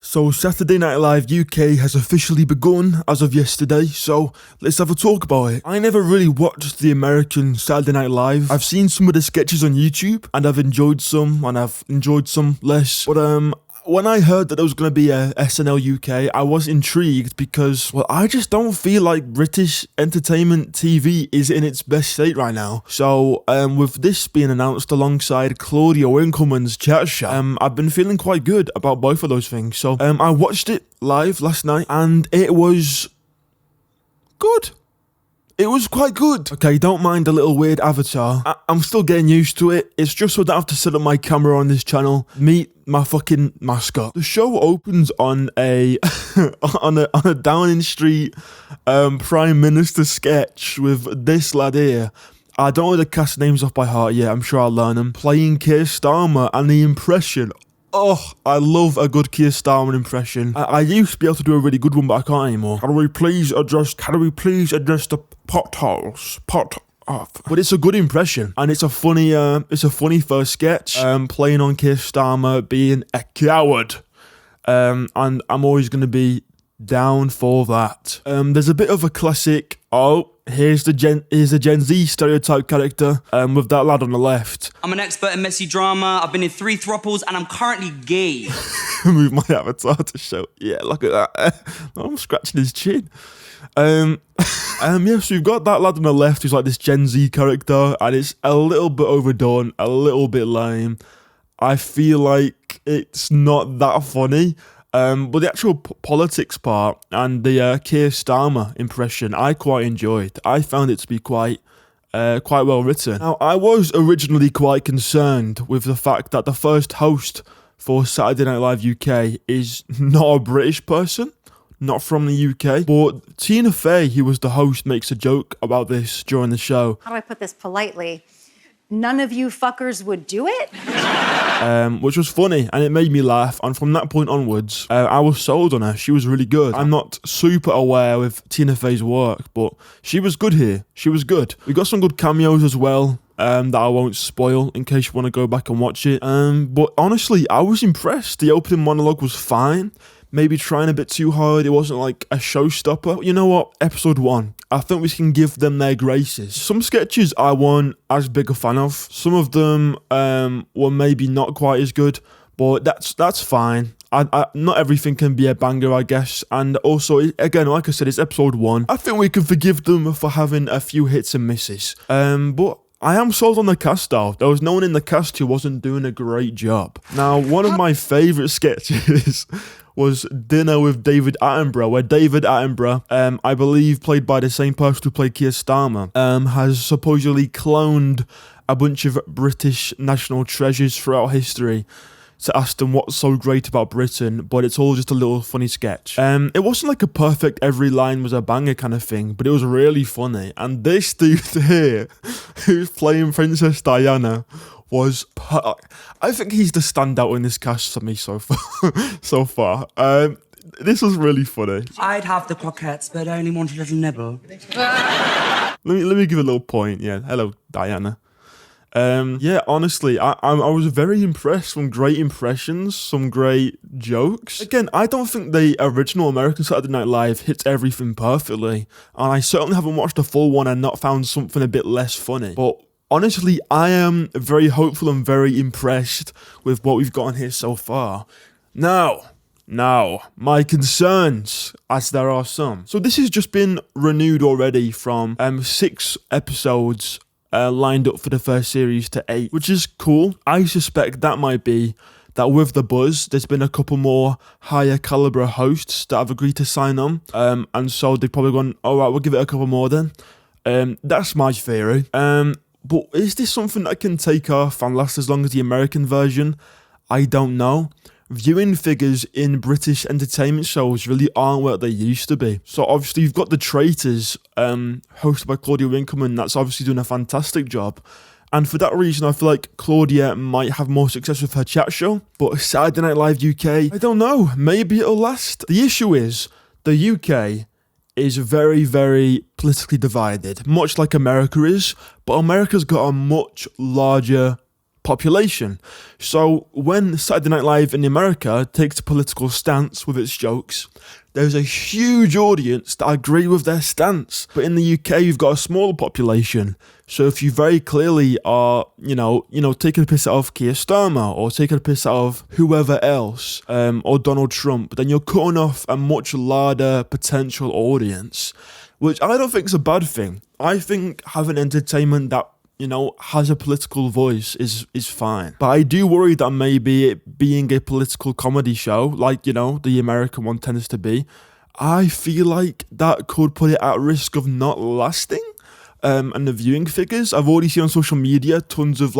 So Saturday Night Live UK has officially begun as of yesterday, so let's have a talk about it. I never really watched the American Saturday Night Live. I've seen some of the sketches on YouTube, and I've enjoyed some, and I've enjoyed some less. But when I heard that there was going to be a SNL UK, I was intrigued because, well, I just don't feel like British entertainment TV is in its best state right now. So, with this being announced alongside Claudia Winkleman's chat show, I've been feeling quite good about both of those things. So, I watched it live last night, and it was good. It was quite good. Okay, don't mind the little weird avatar. I'm still getting used to it. It's just so I don't have to set up my camera on this channel. Meet my fucking mascot. The show opens on a on a Downing Street Prime Minister sketch with this lad here. I don't know the cast names off by heart yet. I'm sure I'll learn them. Playing Keir Starmer, and the impression. Oh, I love a good Keir Starmer impression. I used to be able to do a really good one, but I can't anymore. Can we please address the potholes? But it's a good impression, and it's a funny first sketch. Playing on Keir Starmer being a coward, and I'm always gonna be down for that. There's a bit of a classic. Oh, here's the Gen Z stereotype character. With that lad on the left. I'm an expert in messy drama. I've been in 3 throuples, and I'm currently gay. Move my avatar to show. Yeah, look at that. I'm scratching his chin. So we've got that lad on the left who's like this Gen Z character, and it's a little bit overdone, a little bit lame. I feel like it's not that funny. But the actual politics part and the Keir Starmer impression, I quite enjoyed. I found it to be quite well written. Now, I was originally quite concerned with the fact that the first host for Saturday Night Live UK is not a British person, not from the UK. But Tina Fey, who was the host, makes a joke about this during the show. How do I put this politely? None of you fuckers would do it? Which was funny, and it made me laugh, and from that point onwards, I was sold on her. She was really good. I'm not super aware with Tina Fey's work, but she was good here. She was good. We got some good cameos as well, that I won't spoil in case you want to go back and watch it. But honestly, I was impressed. The opening monologue was fine. Maybe trying a bit too hard. It wasn't like a showstopper. But you know what? Episode 1. I think we can give them their graces. Some sketches I weren't as big a fan of. Some of them were maybe not quite as good, but that's fine. Not everything can be a banger, I guess. And also, again, like I said, it's episode 1. I think we can forgive them for having a few hits and misses. But I am sold on the cast though. There was no one in the cast who wasn't doing a great job. Now, one of my favourite sketches was Dinner with David Attenborough, where David Attenborough, I believe played by the same person who played Keir Starmer, has supposedly cloned a bunch of British national treasures throughout history to ask them what's so great about Britain, but it's all just a little funny sketch. It wasn't like a perfect every line was a banger kind of thing, but it was really funny. And this dude here, who's playing Princess Diana, I think he's the standout in this cast for me so far. This was really funny. I'd have the croquettes, but I only want a little nibble. Let me give a little point. Yeah, hello, Diana. Yeah, honestly, I was very impressed. Some great impressions, some great jokes. Again, I don't think the original American Saturday Night Live hits everything perfectly, and I certainly haven't watched the full one and not found something a bit less funny. But honestly, I am very hopeful and very impressed with what we've gotten here so far. Now, my concerns, as there are some. So this has just been renewed already from 6 episodes lined up for the first series to 8, which is cool. I suspect that might be that with the buzz, there's been a couple more higher caliber hosts that have agreed to sign on. And so they've probably gone, all right, we'll give it a couple more then. That's my theory. But is this something that can take off and last as long as the American version? I don't know. Viewing figures in British entertainment shows really aren't what they used to be. So obviously you've got The Traitors, hosted by Claudia Winkleman. That's obviously doing a fantastic job. And for that reason, I feel like Claudia might have more success with her chat show. But Saturday Night Live UK, I don't know. Maybe it'll last. The issue is, the UK is very, very politically divided, much like America is. But America's got a much larger population. So when Saturday Night Live in America takes a political stance with its jokes, there's a huge audience that agree with their stance. But in the UK, you've got a smaller population. So if you very clearly are, taking a piss out of Keir Starmer or taking a piss out of whoever else, or Donald Trump, then you're cutting off a much larger potential audience, which I don't think is a bad thing. I think having entertainment that has a political voice is fine. But I do worry that maybe it being a political comedy show, like, the American one tends to be, I feel like that could put it at risk of not lasting. And the viewing figures, I've already seen on social media tons of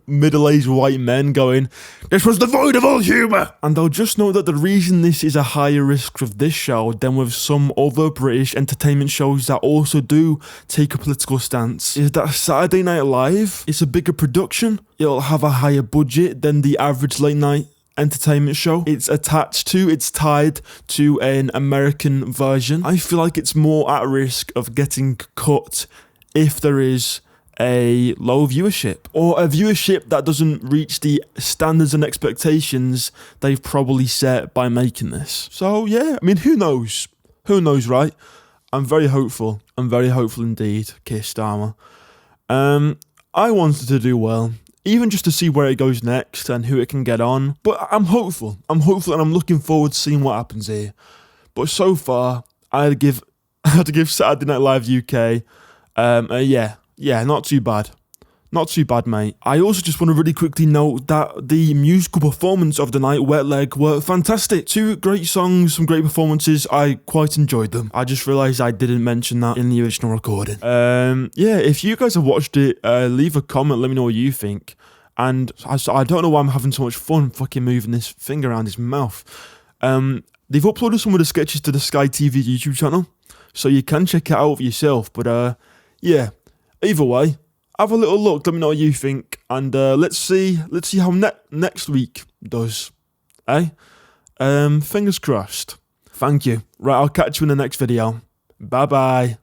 middle-aged white men going, "This was devoid of all humour." And they'll just know that the reason this is a higher risk with this show than with some other British entertainment shows that also do take a political stance is that Saturday Night Live is a bigger production. It'll have a higher budget than the average late night entertainment show. It's tied to an American version. I feel like it's more at risk of getting cut if there is a low viewership or a viewership that doesn't reach the standards and expectations they've probably set by making this. So yeah, I mean, who knows, right? I'm very hopeful indeed, Keir Starmer. I wanted to do well, even just to see where it goes next and who it can get on. But I'm hopeful and I'm looking forward to seeing what happens here. But so far, I had to give Saturday Night Live UK, not too bad. Not too bad, mate. I also just want to really quickly note that the musical performance of the night, Wet Leg, were fantastic. 2 great songs, some great performances. I quite enjoyed them. I just realised I didn't mention that in the original recording. If you guys have watched it, leave a comment, let me know what you think. And I don't know why I'm having so much fun fucking moving this finger around his mouth. They've uploaded some of the sketches to the Sky TV YouTube channel, so you can check it out for yourself. But either way, have a little look, let me know what you think, and let's see how next week does, fingers crossed. Thank you. Right, I'll catch you in the next video. Bye bye.